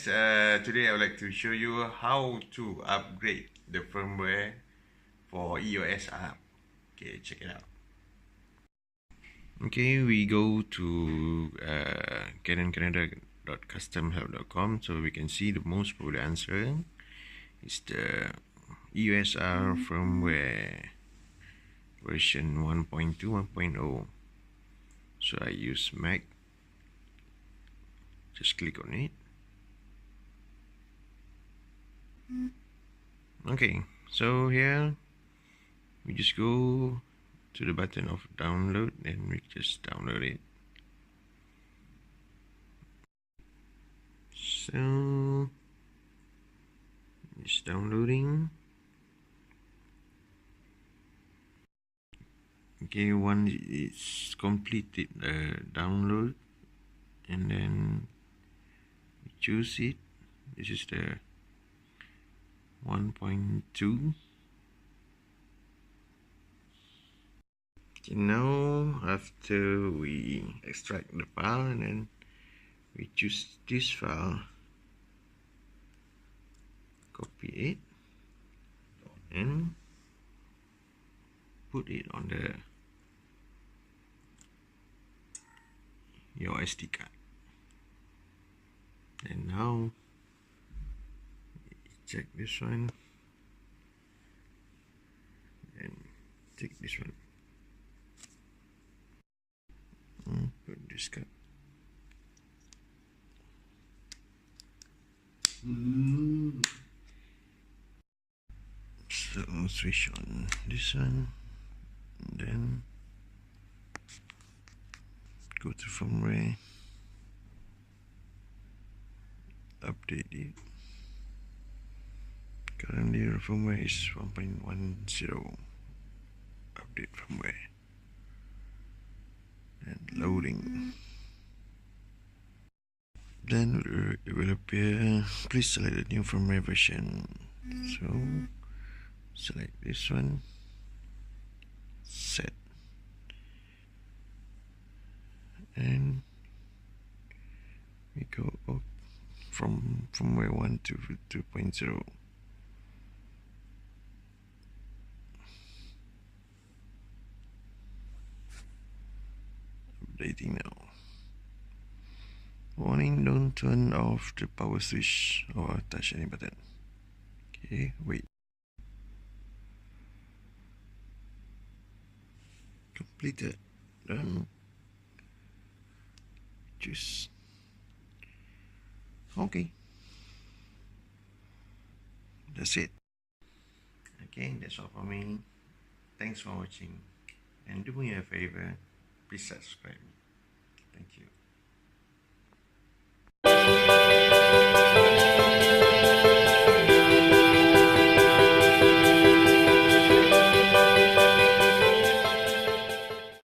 guys, today I would like to show you how to upgrade the firmware for EOS R. Okay, check it out. Okay, we go to canoncanada.customhelp.com, so we can see the most popular answer is the EOS R firmware version 1.2 1.0. So I use Mac. Just click on it. Okay, so here we just go to the button of download and we just download it. So it's downloading. Okay, once it's completed the download, and then we choose it. This is the 1.2. Okay, now after we extract the file, and then we choose this file, copy it and put it on your SD card. And now check this one and take this one, put this card. So switch on this one, and then go to firmware, update it. Currently the firmware is 1.10. Update firmware and loading. Then it will appear, please select the new firmware version. So select this one, set, and we go up from firmware 1 to 2.0. Updating now. Warning, don't turn off the power switch or touch any button. Okay, wait. Completed. Done. Choose. Okay. That's it. Okay, that's all for me. Thanks for watching. And do me a favor, please subscribe. Thank you.